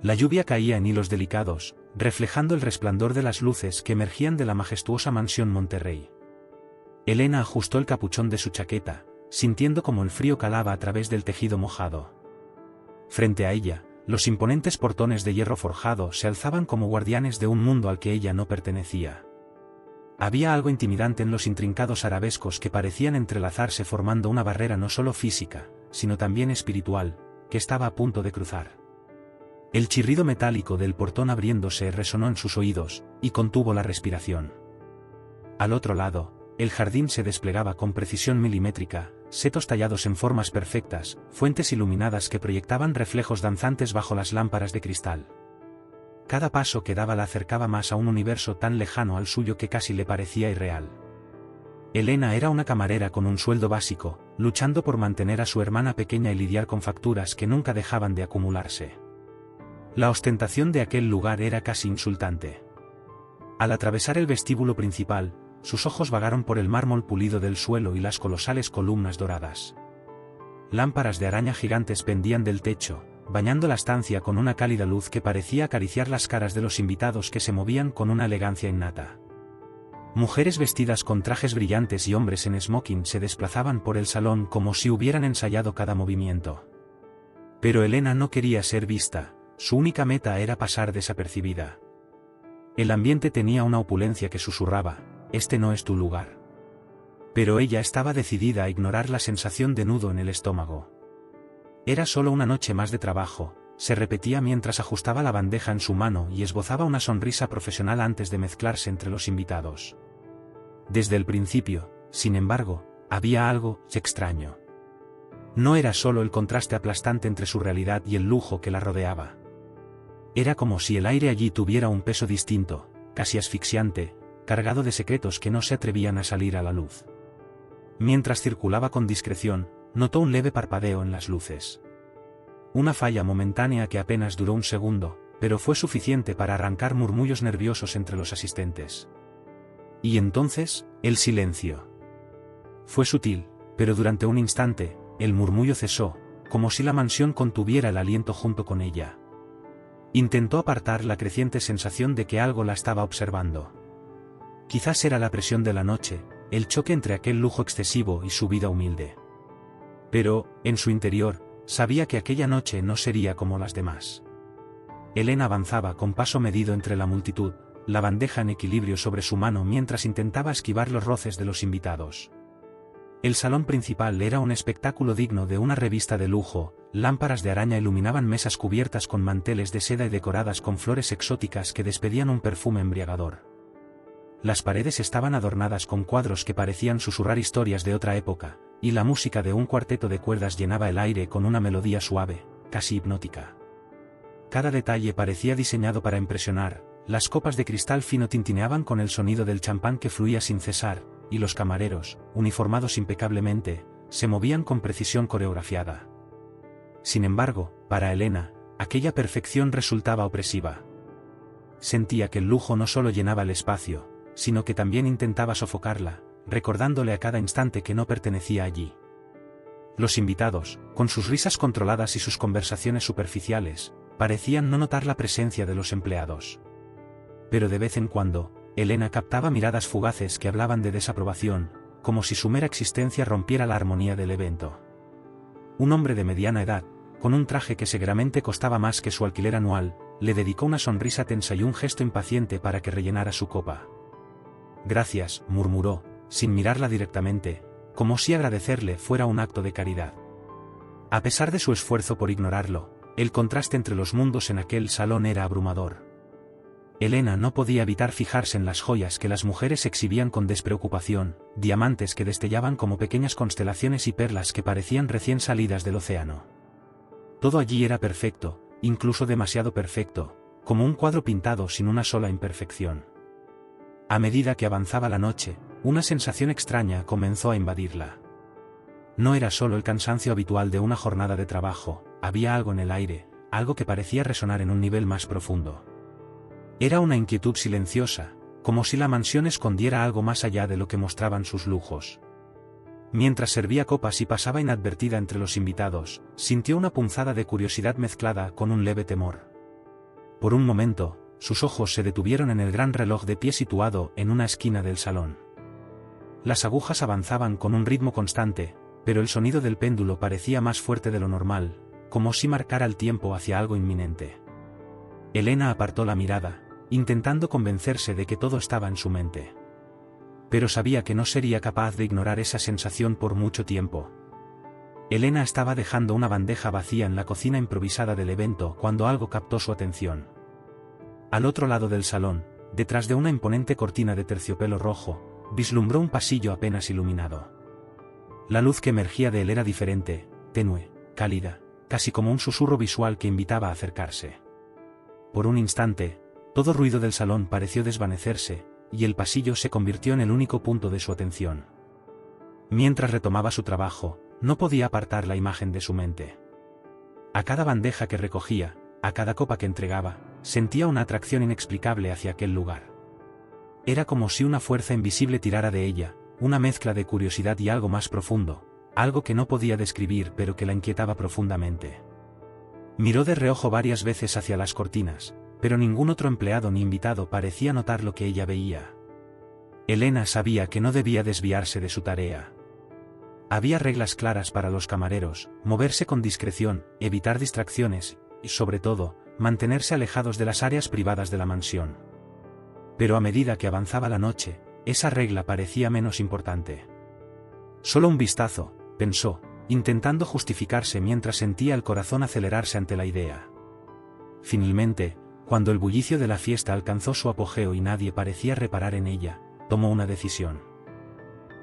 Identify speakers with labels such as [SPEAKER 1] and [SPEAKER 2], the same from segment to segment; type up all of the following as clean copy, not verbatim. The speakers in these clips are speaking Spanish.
[SPEAKER 1] La lluvia caía en hilos delicados, reflejando el resplandor de las luces que emergían de la majestuosa mansión Monterrey. Elena ajustó el capuchón de su chaqueta, sintiendo como el frío calaba a través del tejido mojado. Frente a ella, los imponentes portones de hierro forjado se alzaban como guardianes de un mundo al que ella no pertenecía. Había algo intimidante en los intrincados arabescos que parecían entrelazarse formando una barrera no solo física, sino también espiritual, que estaba a punto de cruzar. El chirrido metálico del portón abriéndose resonó en sus oídos, y contuvo la respiración. Al otro lado, el jardín se desplegaba con precisión milimétrica, setos tallados en formas perfectas, fuentes iluminadas que proyectaban reflejos danzantes bajo las lámparas de cristal. Cada paso que daba la acercaba más a un universo tan lejano al suyo que casi le parecía irreal. Elena era una camarera con un sueldo básico, luchando por mantener a su hermana pequeña y lidiar con facturas que nunca dejaban de acumularse. La ostentación de aquel lugar era casi insultante. Al atravesar el vestíbulo principal, sus ojos vagaron por el mármol pulido del suelo y las colosales columnas doradas. Lámparas de araña gigantes pendían del techo, bañando la estancia con una cálida luz que parecía acariciar las caras de los invitados que se movían con una elegancia innata. Mujeres vestidas con trajes brillantes y hombres en smoking se desplazaban por el salón como si hubieran ensayado cada movimiento. Pero Elena no quería ser vista, su única meta era pasar desapercibida. El ambiente tenía una opulencia que susurraba: este no es tu lugar. Pero ella estaba decidida a ignorar la sensación de nudo en el estómago. Era solo una noche más de trabajo, se repetía mientras ajustaba la bandeja en su mano y esbozaba una sonrisa profesional antes de mezclarse entre los invitados. Desde el principio, sin embargo, había algo extraño. No era solo el contraste aplastante entre su realidad y el lujo que la rodeaba. Era como si el aire allí tuviera un peso distinto, casi asfixiante, cargado de secretos que no se atrevían a salir a la luz. Mientras circulaba con discreción, notó un leve parpadeo en las luces. Una falla momentánea que apenas duró un segundo, pero fue suficiente para arrancar murmullos nerviosos entre los asistentes. Y entonces, el silencio. Fue sutil, pero durante un instante, el murmullo cesó, como si la mansión contuviera el aliento junto con ella. Intentó apartar la creciente sensación de que algo la estaba observando. Quizás era la presión de la noche, el choque entre aquel lujo excesivo y su vida humilde. Pero, en su interior, sabía que aquella noche no sería como las demás. Elena avanzaba con paso medido entre la multitud, la bandeja en equilibrio sobre su mano mientras intentaba esquivar los roces de los invitados. El salón principal era un espectáculo digno de una revista de lujo, lámparas de araña iluminaban mesas cubiertas con manteles de seda y decoradas con flores exóticas que despedían un perfume embriagador. Las paredes estaban adornadas con cuadros que parecían susurrar historias de otra época, y la música de un cuarteto de cuerdas llenaba el aire con una melodía suave, casi hipnótica. Cada detalle parecía diseñado para impresionar, las copas de cristal fino tintineaban con el sonido del champán que fluía sin cesar, y los camareros, uniformados impecablemente, se movían con precisión coreografiada. Sin embargo, para Elena, aquella perfección resultaba opresiva. Sentía que el lujo no solo llenaba el espacio, sino que también intentaba sofocarla, recordándole a cada instante que no pertenecía allí. Los invitados, con sus risas controladas y sus conversaciones superficiales, parecían no notar la presencia de los empleados. Pero de vez en cuando, Elena captaba miradas fugaces que hablaban de desaprobación, como si su mera existencia rompiera la armonía del evento. Un hombre de mediana edad, con un traje que seguramente costaba más que su alquiler anual, le dedicó una sonrisa tensa y un gesto impaciente para que rellenara su copa. «Gracias», murmuró, sin mirarla directamente, como si agradecerle fuera un acto de caridad. A pesar de su esfuerzo por ignorarlo, el contraste entre los mundos en aquel salón era abrumador. Elena no podía evitar fijarse en las joyas que las mujeres exhibían con despreocupación, diamantes que destellaban como pequeñas constelaciones y perlas que parecían recién salidas del océano. Todo allí era perfecto, incluso demasiado perfecto, como un cuadro pintado sin una sola imperfección. A medida que avanzaba la noche, una sensación extraña comenzó a invadirla. No era solo el cansancio habitual de una jornada de trabajo, había algo en el aire, algo que parecía resonar en un nivel más profundo. Era una inquietud silenciosa, como si la mansión escondiera algo más allá de lo que mostraban sus lujos. Mientras servía copas y pasaba inadvertida entre los invitados, sintió una punzada de curiosidad mezclada con un leve temor. Por un momento, sus ojos se detuvieron en el gran reloj de pie situado en una esquina del salón. Las agujas avanzaban con un ritmo constante, pero el sonido del péndulo parecía más fuerte de lo normal, como si marcara el tiempo hacia algo inminente. Elena apartó la mirada, intentando convencerse de que todo estaba en su mente. Pero sabía que no sería capaz de ignorar esa sensación por mucho tiempo. Elena estaba dejando una bandeja vacía en la cocina improvisada del evento cuando algo captó su atención. Al otro lado del salón, detrás de una imponente cortina de terciopelo rojo, vislumbró un pasillo apenas iluminado. La luz que emergía de él era diferente, tenue, cálida, casi como un susurro visual que invitaba a acercarse. Por un instante, todo ruido del salón pareció desvanecerse, y el pasillo se convirtió en el único punto de su atención. Mientras retomaba su trabajo, no podía apartar la imagen de su mente. A cada bandeja que recogía, a cada copa que entregaba, sentía una atracción inexplicable hacia aquel lugar. Era como si una fuerza invisible tirara de ella, una mezcla de curiosidad y algo más profundo, algo que no podía describir pero que la inquietaba profundamente. Miró de reojo varias veces hacia las cortinas, pero ningún otro empleado ni invitado parecía notar lo que ella veía. Elena sabía que no debía desviarse de su tarea. Había reglas claras para los camareros: moverse con discreción, evitar distracciones, y sobre todo, mantenerse alejados de las áreas privadas de la mansión. Pero a medida que avanzaba la noche, esa regla parecía menos importante. Solo un vistazo, pensó, intentando justificarse mientras sentía el corazón acelerarse ante la idea. Finalmente, cuando el bullicio de la fiesta alcanzó su apogeo y nadie parecía reparar en ella, tomó una decisión.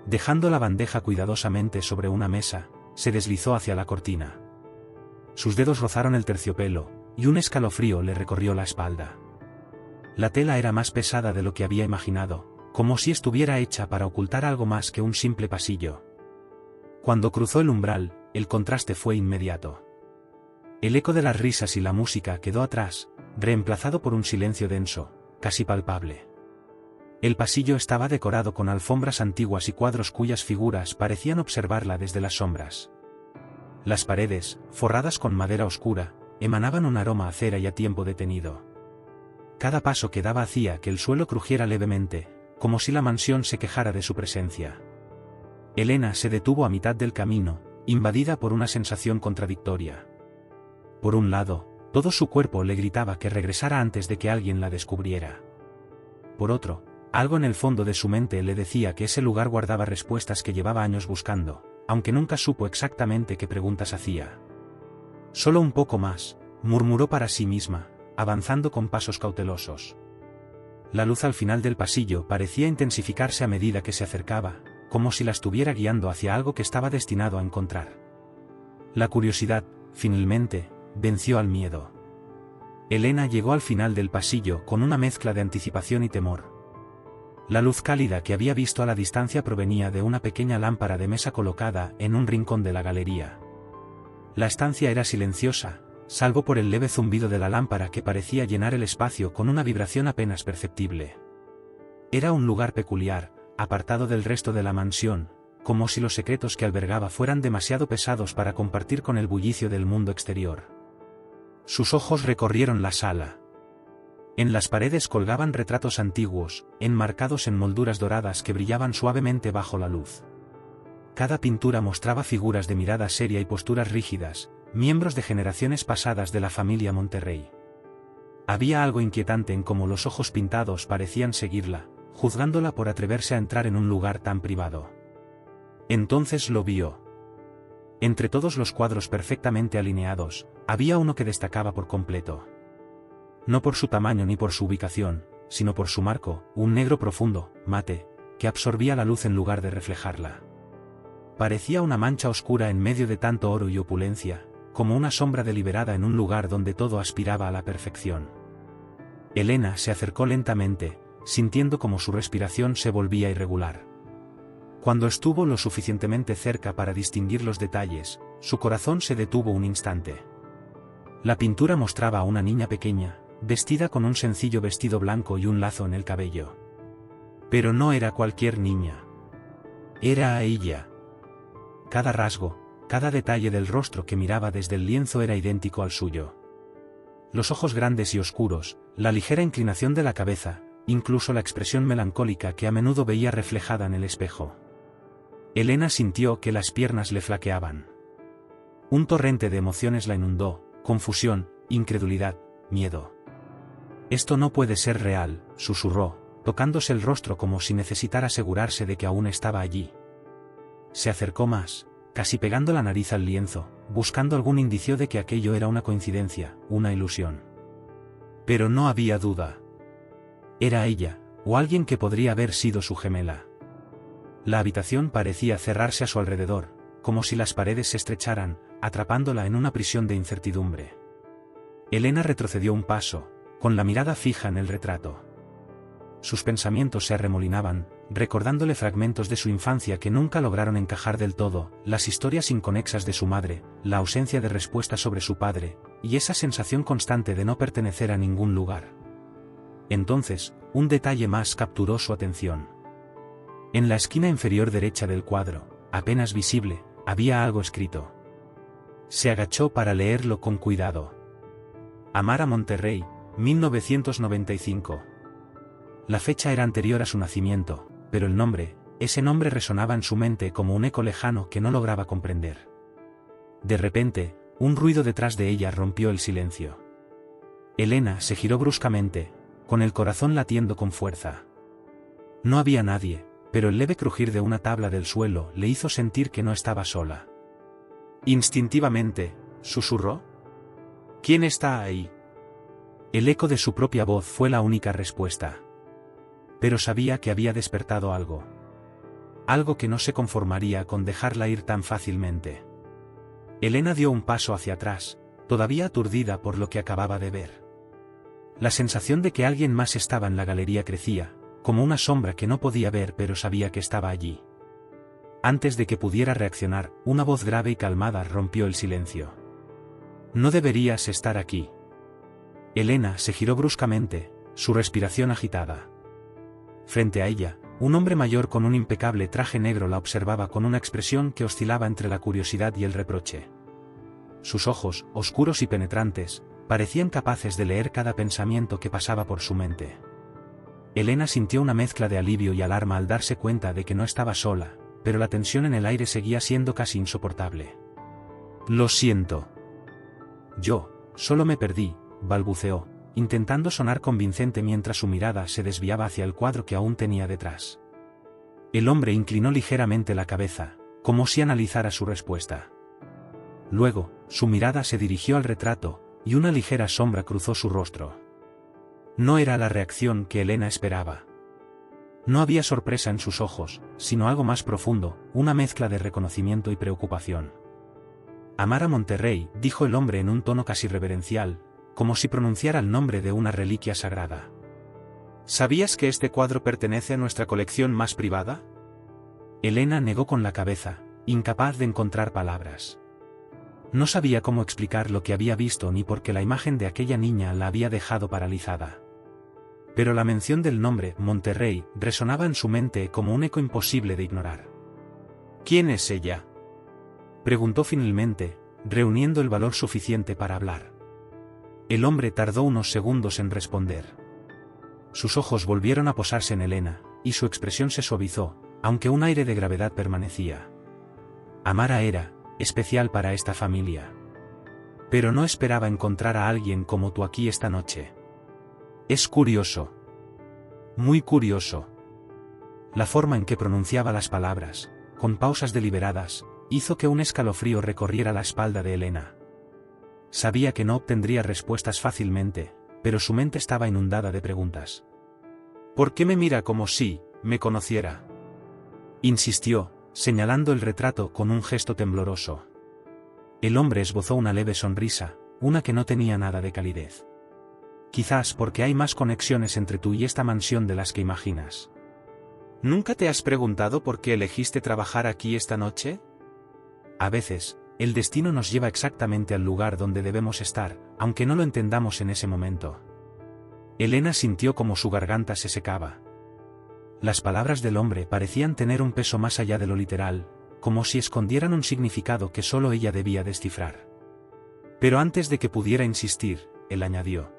[SPEAKER 1] Dejando la bandeja cuidadosamente sobre una mesa, se deslizó hacia la cortina. Sus dedos rozaron el terciopelo, y un escalofrío le recorrió la espalda. La tela era más pesada de lo que había imaginado, como si estuviera hecha para ocultar algo más que un simple pasillo. Cuando cruzó el umbral, el contraste fue inmediato. El eco de las risas y la música quedó atrás, reemplazado por un silencio denso, casi palpable. El pasillo estaba decorado con alfombras antiguas y cuadros cuyas figuras parecían observarla desde las sombras. Las paredes, forradas con madera oscura, emanaban un aroma a cera y a tiempo detenido. Cada paso que daba hacía que el suelo crujiera levemente, como si la mansión se quejara de su presencia. Elena se detuvo a mitad del camino, invadida por una sensación contradictoria. Por un lado, todo su cuerpo le gritaba que regresara antes de que alguien la descubriera. Por otro, algo en el fondo de su mente le decía que ese lugar guardaba respuestas que llevaba años buscando, aunque nunca supo exactamente qué preguntas hacía. Solo un poco más, murmuró para sí misma, avanzando con pasos cautelosos. La luz al final del pasillo parecía intensificarse a medida que se acercaba, como si la estuviera guiando hacia algo que estaba destinado a encontrar. La curiosidad, finalmente, venció al miedo. Elena llegó al final del pasillo con una mezcla de anticipación y temor. La luz cálida que había visto a la distancia provenía de una pequeña lámpara de mesa colocada en un rincón de la galería. La estancia era silenciosa, salvo por el leve zumbido de la lámpara que parecía llenar el espacio con una vibración apenas perceptible. Era un lugar peculiar, apartado del resto de la mansión, como si los secretos que albergaba fueran demasiado pesados para compartir con el bullicio del mundo exterior. Sus ojos recorrieron la sala. En las paredes colgaban retratos antiguos, enmarcados en molduras doradas que brillaban suavemente bajo la luz. Cada pintura mostraba figuras de mirada seria y posturas rígidas, miembros de generaciones pasadas de la familia Monterrey. Había algo inquietante en cómo los ojos pintados parecían seguirla, juzgándola por atreverse a entrar en un lugar tan privado. Entonces lo vio. Entre todos los cuadros perfectamente alineados, había uno que destacaba por completo. No por su tamaño ni por su ubicación, sino por su marco, un negro profundo, mate, que absorbía la luz en lugar de reflejarla. Parecía una mancha oscura en medio de tanto oro y opulencia, como una sombra deliberada en un lugar donde todo aspiraba a la perfección. Elena se acercó lentamente, sintiendo como su respiración se volvía irregular. Cuando estuvo lo suficientemente cerca para distinguir los detalles, su corazón se detuvo un instante. La pintura mostraba a una niña pequeña, vestida con un sencillo vestido blanco y un lazo en el cabello. Pero no era cualquier niña. Era a ella. Cada rasgo, cada detalle del rostro que miraba desde el lienzo era idéntico al suyo. los ojos grandes y oscuros, la ligera inclinación de la cabeza, incluso la expresión melancólica que a menudo veía reflejada en el espejo. Elena sintió que las piernas le flaqueaban. Un torrente de emociones la inundó: confusión, incredulidad, miedo. «Esto no puede ser real», susurró, tocándose el rostro como si necesitara asegurarse de que aún estaba allí. Se acercó más, casi pegando la nariz al lienzo, buscando algún indicio de que aquello era una coincidencia, una ilusión. Pero no había duda. Era ella, o alguien que podría haber sido su gemela. La habitación parecía cerrarse a su alrededor, como si las paredes se estrecharan, atrapándola en una prisión de incertidumbre. Elena retrocedió un paso, con la mirada fija en el retrato. Sus pensamientos se arremolinaban, recordándole fragmentos de su infancia que nunca lograron encajar del todo, las historias inconexas de su madre, la ausencia de respuesta sobre su padre, y esa sensación constante de no pertenecer a ningún lugar. Entonces, un detalle más capturó su atención. En la esquina inferior derecha del cuadro, apenas visible, había algo escrito. Se agachó para leerlo con cuidado. Amara Monterrey, 1995. La fecha era anterior a su nacimiento, pero el nombre, ese nombre resonaba en su mente como un eco lejano que no lograba comprender. De repente, un ruido detrás de ella rompió el silencio. Elena se giró bruscamente, con el corazón latiendo con fuerza. No había nadie, pero el leve crujir de una tabla del suelo le hizo sentir que no estaba sola. Instintivamente, susurró: «¿Quién está ahí?». El eco de su propia voz fue la única respuesta. Pero sabía que había despertado algo. Algo que no se conformaría con dejarla ir tan fácilmente. Elena dio un paso hacia atrás, todavía aturdida por lo que acababa de ver. La sensación de que alguien más estaba en la galería crecía, como una sombra que no podía ver pero sabía que estaba allí. Antes de que pudiera reaccionar, una voz grave y calmada rompió el silencio. «No deberías estar aquí». Elena se giró bruscamente, su respiración agitada. Frente a ella, un hombre mayor con un impecable traje negro la observaba con una expresión que oscilaba entre la curiosidad y el reproche. Sus ojos, oscuros y penetrantes, parecían capaces de leer cada pensamiento que pasaba por su mente. Elena sintió una mezcla de alivio y alarma al darse cuenta de que no estaba sola, pero la tensión en el aire seguía siendo casi insoportable. «Lo siento. Yo, solo me perdí», balbuceó, intentando sonar convincente mientras su mirada se desviaba hacia el cuadro que aún tenía detrás. El hombre inclinó ligeramente la cabeza, como si analizara su respuesta. Luego, su mirada se dirigió al retrato, y una ligera sombra cruzó su rostro. No era la reacción que Elena esperaba. No había sorpresa en sus ojos, sino algo más profundo, una mezcla de reconocimiento y preocupación. «Amara Monterrey», dijo el hombre en un tono casi reverencial, como si pronunciara el nombre de una reliquia sagrada. «¿Sabías que este cuadro pertenece a nuestra colección más privada?». Elena negó con la cabeza, incapaz de encontrar palabras. No sabía cómo explicar lo que había visto ni por qué la imagen de aquella niña la había dejado paralizada. Pero la mención del nombre Monterrey resonaba en su mente como un eco imposible de ignorar. «¿Quién es ella?», preguntó finalmente, reuniendo el valor suficiente para hablar. El hombre tardó unos segundos en responder. Sus ojos volvieron a posarse en Elena, y su expresión se suavizó, aunque un aire de gravedad permanecía. Amara era especial para esta familia. Pero no esperaba encontrar a alguien como tú aquí esta noche. Es curioso. Muy curioso. La forma en que pronunciaba las palabras, con pausas deliberadas, hizo que un escalofrío recorriera la espalda de Elena. Sabía que no obtendría respuestas fácilmente, pero su mente estaba inundada de preguntas. «¿Por qué me mira como si me conociera?», insistió, señalando el retrato con un gesto tembloroso. El hombre esbozó una leve sonrisa, una que no tenía nada de calidez. «Quizás porque hay más conexiones entre tú y esta mansión de las que imaginas». «¿Nunca te has preguntado por qué elegiste trabajar aquí esta noche?». «A veces, el destino nos lleva exactamente al lugar donde debemos estar, aunque no lo entendamos en ese momento». Elena sintió como su garganta se secaba. Las palabras del hombre parecían tener un peso más allá de lo literal, como si escondieran un significado que solo ella debía descifrar. Pero antes de que pudiera insistir, él añadió.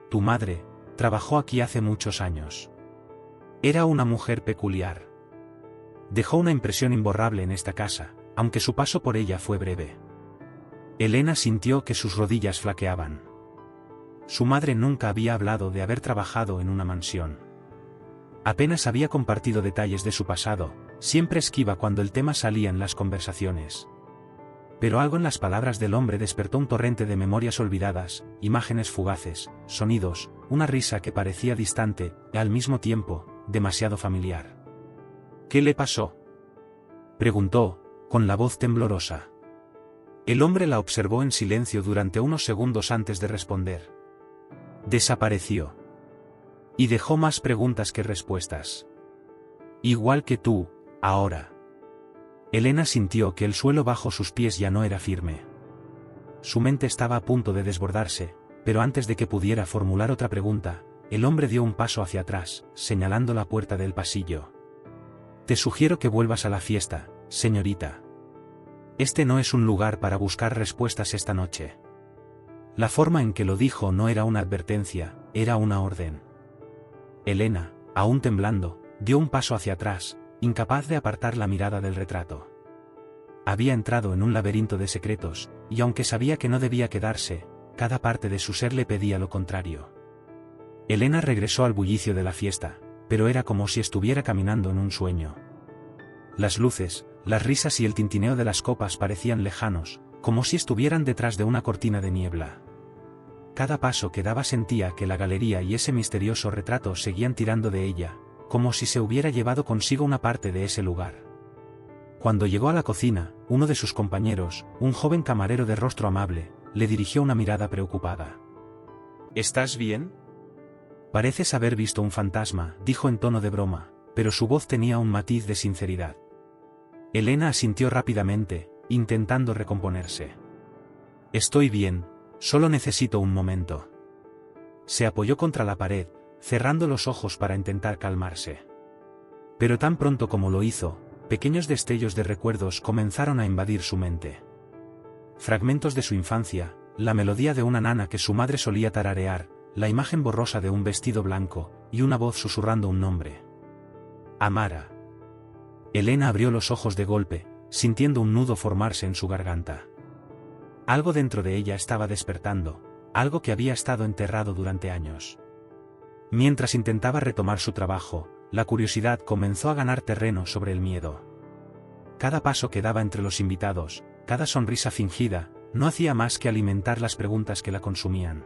[SPEAKER 1] Tu madre trabajó aquí hace muchos años. Era una mujer peculiar. Dejó una impresión imborrable en esta casa, aunque su paso por ella fue breve. Elena sintió que sus rodillas flaqueaban. Su madre nunca había hablado de haber trabajado en una mansión. Apenas había compartido detalles de su pasado, siempre esquiva cuando el tema salía en las conversaciones. Pero algo en las palabras del hombre despertó un torrente de memorias olvidadas, imágenes fugaces, sonidos, una risa que parecía distante, y al mismo tiempo, demasiado familiar. ¿Qué le pasó?, preguntó, con la voz temblorosa. El hombre la observó en silencio durante unos segundos antes de responder. Desapareció. Y dejó más preguntas que respuestas. Igual que tú, ahora. Elena sintió que el suelo bajo sus pies ya no era firme. Su mente estaba a punto de desbordarse, pero antes de que pudiera formular otra pregunta, el hombre dio un paso hacia atrás, señalando la puerta del pasillo. Te sugiero que vuelvas a la fiesta, señorita. Este no es un lugar para buscar respuestas esta noche. La forma en que lo dijo no era una advertencia, era una orden. Elena, aún temblando, dio un paso hacia atrás, incapaz de apartar la mirada del retrato. Había entrado en un laberinto de secretos, y aunque sabía que no debía quedarse, cada parte de su ser le pedía lo contrario. Elena regresó al bullicio de la fiesta, pero era como si estuviera caminando en un sueño. Las luces, las risas y el tintineo de las copas parecían lejanos, como si estuvieran detrás de una cortina de niebla. Cada paso que daba sentía que la galería y ese misterioso retrato seguían tirando de ella, como si se hubiera llevado consigo una parte de ese lugar. Cuando llegó a la cocina, uno de sus compañeros, un joven camarero de rostro amable, le dirigió una mirada preocupada. ¿Estás bien? Pareces haber visto un fantasma, dijo en tono de broma, pero su voz tenía un matiz de sinceridad. Elena asintió rápidamente, intentando recomponerse. Estoy bien, solo necesito un momento. Se apoyó contra la pared, cerrando los ojos para intentar calmarse. Pero tan pronto como lo hizo, pequeños destellos de recuerdos comenzaron a invadir su mente. Fragmentos de su infancia, la melodía de una nana que su madre solía tararear, la imagen borrosa de un vestido blanco, y una voz susurrando un nombre. Amara. Elena abrió los ojos de golpe, sintiendo un nudo formarse en su garganta. Algo dentro de ella estaba despertando, algo que había estado enterrado durante años. Mientras intentaba retomar su trabajo, la curiosidad comenzó a ganar terreno sobre el miedo. Cada paso que daba entre los invitados, cada sonrisa fingida, no hacía más que alimentar las preguntas que la consumían.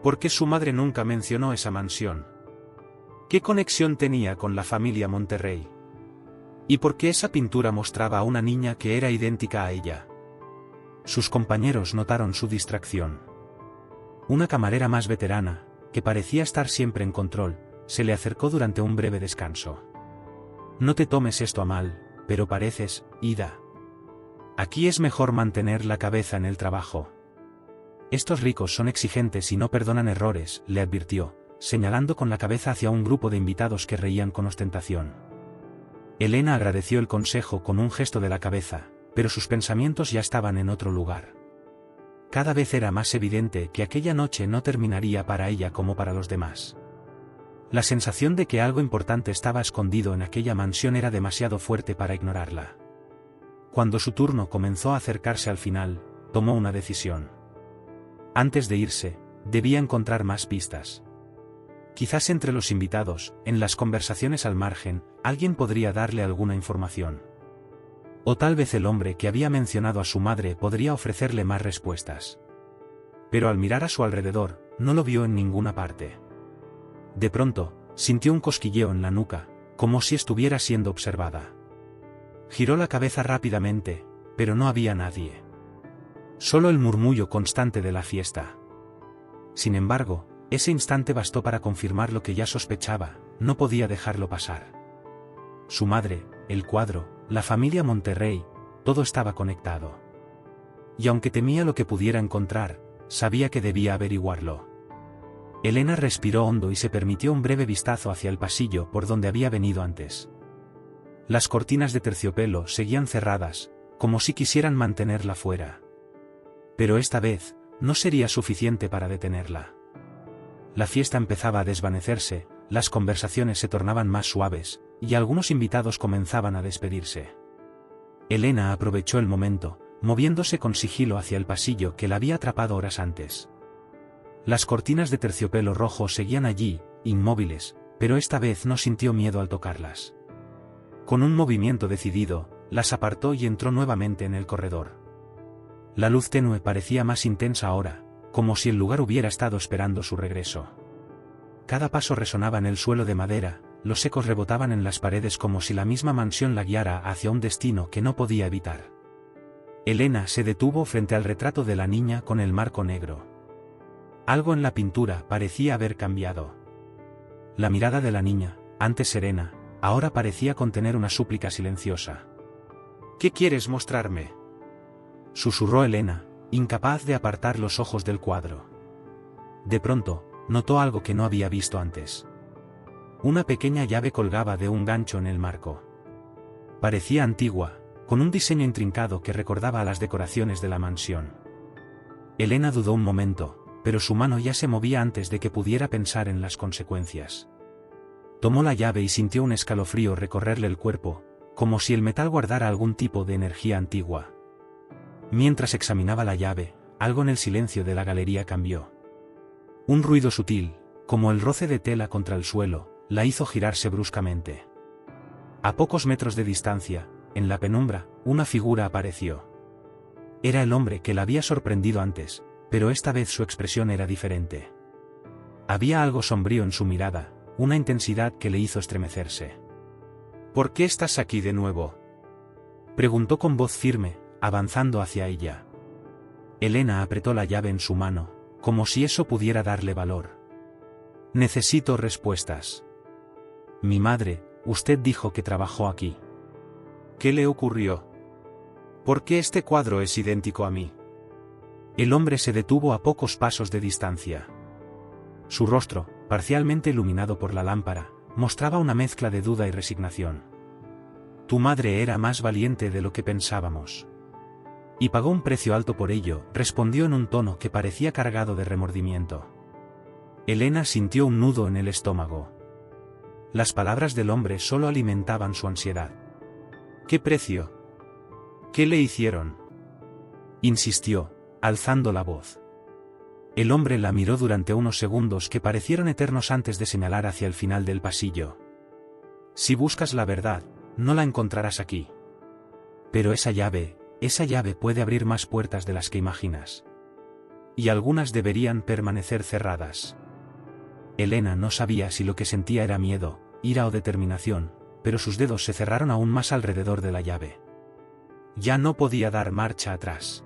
[SPEAKER 1] ¿Por qué su madre nunca mencionó esa mansión? ¿Qué conexión tenía con la familia Monterrey? ¿Y por qué esa pintura mostraba a una niña que era idéntica a ella? Sus compañeros notaron su distracción. Una camarera más veterana, que parecía estar siempre en control, se le acercó durante un breve descanso. No te tomes esto a mal, pero pareces, Ida. Aquí es mejor mantener la cabeza en el trabajo. Estos ricos son exigentes y no perdonan errores, le advirtió, señalando con la cabeza hacia un grupo de invitados que reían con ostentación. Elena agradeció el consejo con un gesto de la cabeza, pero sus pensamientos ya estaban en otro lugar. Cada vez era más evidente que aquella noche no terminaría para ella como para los demás. La sensación de que algo importante estaba escondido en aquella mansión era demasiado fuerte para ignorarla. Cuando su turno comenzó a acercarse al final, tomó una decisión. Antes de irse, debía encontrar más pistas. Quizás entre los invitados, en las conversaciones al margen, alguien podría darle alguna información. O tal vez el hombre que había mencionado a su madre podría ofrecerle más respuestas. Pero al mirar a su alrededor, no lo vio en ninguna parte. De pronto, sintió un cosquilleo en la nuca, como si estuviera siendo observada. Giró la cabeza rápidamente, pero no había nadie. Solo el murmullo constante de la fiesta. Sin embargo, ese instante bastó para confirmar lo que ya sospechaba, no podía dejarlo pasar. Su madre, el cuadro, la familia Monterrey, todo estaba conectado. Y aunque temía lo que pudiera encontrar, sabía que debía averiguarlo. Elena respiró hondo y se permitió un breve vistazo hacia el pasillo por donde había venido antes. Las cortinas de terciopelo seguían cerradas, como si quisieran mantenerla fuera. Pero esta vez, no sería suficiente para detenerla. La fiesta empezaba a desvanecerse, las conversaciones se tornaban más suaves, y algunos invitados comenzaban a despedirse. Elena aprovechó el momento, moviéndose con sigilo hacia el pasillo que la había atrapado horas antes. Las cortinas de terciopelo rojo seguían allí, inmóviles, pero esta vez no sintió miedo al tocarlas. Con un movimiento decidido, las apartó y entró nuevamente en el corredor. La luz tenue parecía más intensa ahora, como si el lugar hubiera estado esperando su regreso. Cada paso resonaba en el suelo de madera, los ecos rebotaban en las paredes como si la misma mansión la guiara hacia un destino que no podía evitar. Elena se detuvo frente al retrato de la niña con el marco negro. Algo en la pintura parecía haber cambiado. La mirada de la niña, antes serena, ahora parecía contener una súplica silenciosa. «¿Qué quieres mostrarme?», susurró Elena, incapaz de apartar los ojos del cuadro. De pronto, notó algo que no había visto antes. Una pequeña llave colgaba de un gancho en el marco. Parecía antigua, con un diseño intrincado que recordaba a las decoraciones de la mansión. Elena dudó un momento, pero su mano ya se movía antes de que pudiera pensar en las consecuencias. Tomó la llave y sintió un escalofrío recorrerle el cuerpo, como si el metal guardara algún tipo de energía antigua. Mientras examinaba la llave, algo en el silencio de la galería cambió. Un ruido sutil, como el roce de tela contra el suelo, la hizo girarse bruscamente. A pocos metros de distancia, en la penumbra, una figura apareció. Era el hombre que la había sorprendido antes, pero esta vez su expresión era diferente. Había algo sombrío en su mirada, una intensidad que le hizo estremecerse. «¿Por qué estás aquí de nuevo?», preguntó con voz firme, avanzando hacia ella. Elena apretó la llave en su mano, como si eso pudiera darle valor. «Necesito respuestas. Mi madre, usted dijo que trabajó aquí. ¿Qué le ocurrió? ¿Por qué este cuadro es idéntico a mí?». El hombre se detuvo a pocos pasos de distancia. Su rostro, parcialmente iluminado por la lámpara, mostraba una mezcla de duda y resignación. «Tu madre era más valiente de lo que pensábamos. Y pagó un precio alto por ello», respondió en un tono que parecía cargado de remordimiento. Elena sintió un nudo en el estómago. Las palabras del hombre solo alimentaban su ansiedad. «¿Qué precio? ¿Qué le hicieron?», insistió, alzando la voz. El hombre la miró durante unos segundos que parecieron eternos antes de señalar hacia el final del pasillo. «Si buscas la verdad, no la encontrarás aquí. Pero esa llave puede abrir más puertas de las que imaginas. Y algunas deberían permanecer cerradas». Elena no sabía si lo que sentía era miedo, ira o determinación, pero sus dedos se cerraron aún más alrededor de la llave. Ya no podía dar marcha atrás.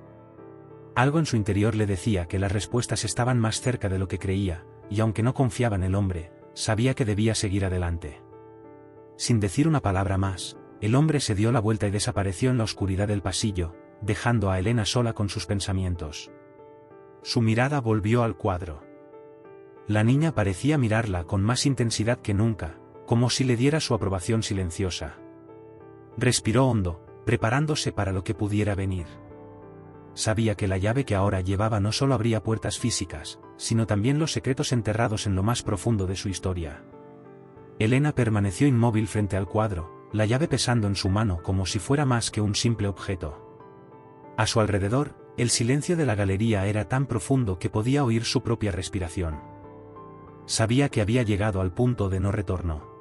[SPEAKER 1] Algo en su interior le decía que las respuestas estaban más cerca de lo que creía, y aunque no confiaba en el hombre, sabía que debía seguir adelante. Sin decir una palabra más, el hombre se dio la vuelta y desapareció en la oscuridad del pasillo, dejando a Elena sola con sus pensamientos. Su mirada volvió al cuadro. La niña parecía mirarla con más intensidad que nunca, como si le diera su aprobación silenciosa. Respiró hondo, preparándose para lo que pudiera venir. Sabía que la llave que ahora llevaba no solo abría puertas físicas, sino también los secretos enterrados en lo más profundo de su historia. Elena permaneció inmóvil frente al cuadro, la llave pesando en su mano como si fuera más que un simple objeto. A su alrededor, el silencio de la galería era tan profundo que podía oír su propia respiración. Sabía que había llegado al punto de no retorno.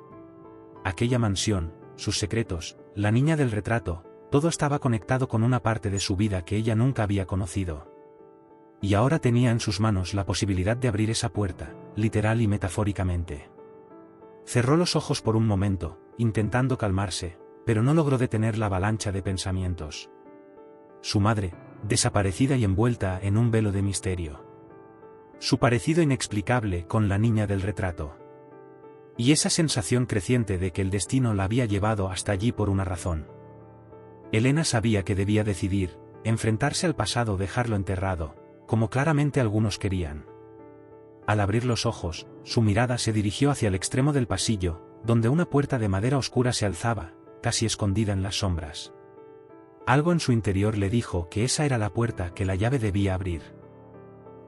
[SPEAKER 1] Aquella mansión, sus secretos, la niña del retrato, todo estaba conectado con una parte de su vida que ella nunca había conocido. Y ahora tenía en sus manos la posibilidad de abrir esa puerta, literal y metafóricamente. Cerró los ojos por un momento, intentando calmarse, pero no logró detener la avalancha de pensamientos. Su madre, desaparecida y envuelta en un velo de misterio. Su parecido inexplicable con la niña del retrato. Y esa sensación creciente de que el destino la había llevado hasta allí por una razón. Elena sabía que debía decidir, enfrentarse al pasado o dejarlo enterrado, como claramente algunos querían. Al abrir los ojos, su mirada se dirigió hacia el extremo del pasillo, donde una puerta de madera oscura se alzaba, casi escondida en las sombras. Algo en su interior le dijo que esa era la puerta que la llave debía abrir.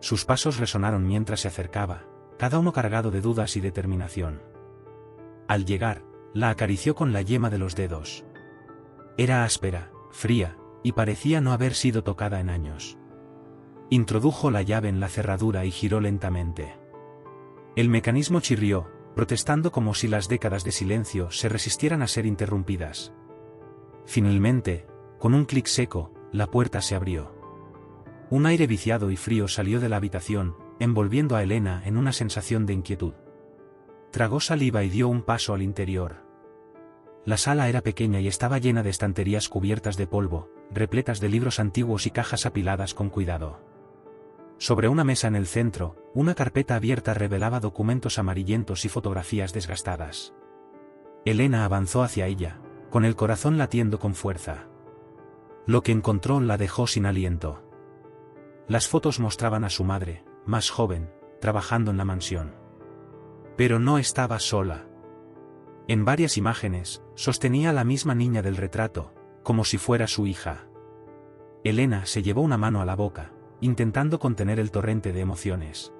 [SPEAKER 1] Sus pasos resonaron mientras se acercaba, cada uno cargado de dudas y determinación. Al llegar, la acarició con la yema de los dedos. Era áspera, fría, y parecía no haber sido tocada en años. Introdujo la llave en la cerradura y giró lentamente. El mecanismo chirrió, protestando como si las décadas de silencio se resistieran a ser interrumpidas. Finalmente, con un clic seco, la puerta se abrió. Un aire viciado y frío salió de la habitación, envolviendo a Elena en una sensación de inquietud. Tragó saliva y dio un paso al interior. La sala era pequeña y estaba llena de estanterías cubiertas de polvo, repletas de libros antiguos y cajas apiladas con cuidado. Sobre una mesa en el centro, una carpeta abierta revelaba documentos amarillentos y fotografías desgastadas. Elena avanzó hacia ella, con el corazón latiendo con fuerza. Lo que encontró la dejó sin aliento. Las fotos mostraban a su madre, más joven, trabajando en la mansión. Pero no estaba sola. En varias imágenes, sostenía a la misma niña del retrato, como si fuera su hija. Elena se llevó una mano a la boca, intentando contener el torrente de emociones.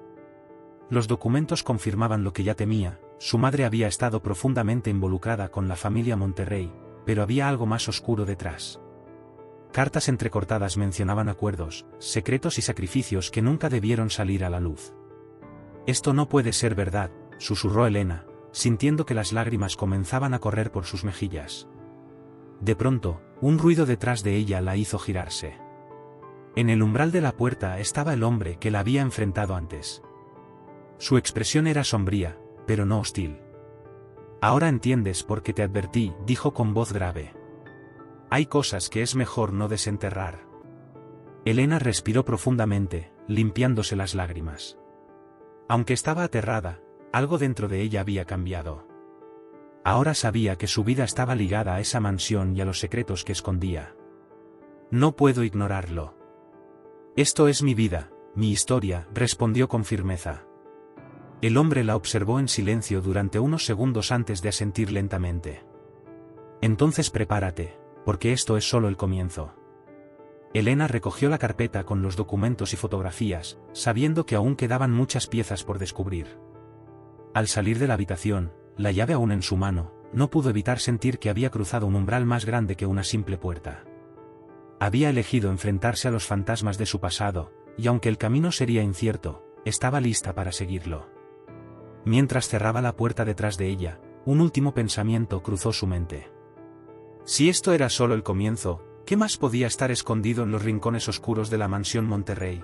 [SPEAKER 1] Los documentos confirmaban lo que ya temía: su madre había estado profundamente involucrada con la familia Monterrey, pero había algo más oscuro detrás. Cartas entrecortadas mencionaban acuerdos, secretos y sacrificios que nunca debieron salir a la luz. «Esto no puede ser verdad», susurró Elena, sintiendo que las lágrimas comenzaban a correr por sus mejillas. De pronto, un ruido detrás de ella la hizo girarse. En el umbral de la puerta estaba el hombre que la había enfrentado antes. Su expresión era sombría, pero no hostil. «Ahora entiendes por qué te advertí», dijo con voz grave. «Hay cosas que es mejor no desenterrar». Elena respiró profundamente, limpiándose las lágrimas. Aunque estaba aterrada, algo dentro de ella había cambiado. Ahora sabía que su vida estaba ligada a esa mansión y a los secretos que escondía. «No puedo ignorarlo. Esto es mi vida, mi historia», respondió con firmeza. El hombre la observó en silencio durante unos segundos antes de asentir lentamente. «Entonces prepárate, porque esto es solo el comienzo». Elena recogió la carpeta con los documentos y fotografías, sabiendo que aún quedaban muchas piezas por descubrir. Al salir de la habitación, la llave aún en su mano, no pudo evitar sentir que había cruzado un umbral más grande que una simple puerta. Había elegido enfrentarse a los fantasmas de su pasado, y aunque el camino sería incierto, estaba lista para seguirlo. Mientras cerraba la puerta detrás de ella, un último pensamiento cruzó su mente. Si esto era solo el comienzo, ¿qué más podía estar escondido en los rincones oscuros de la mansión Monterrey?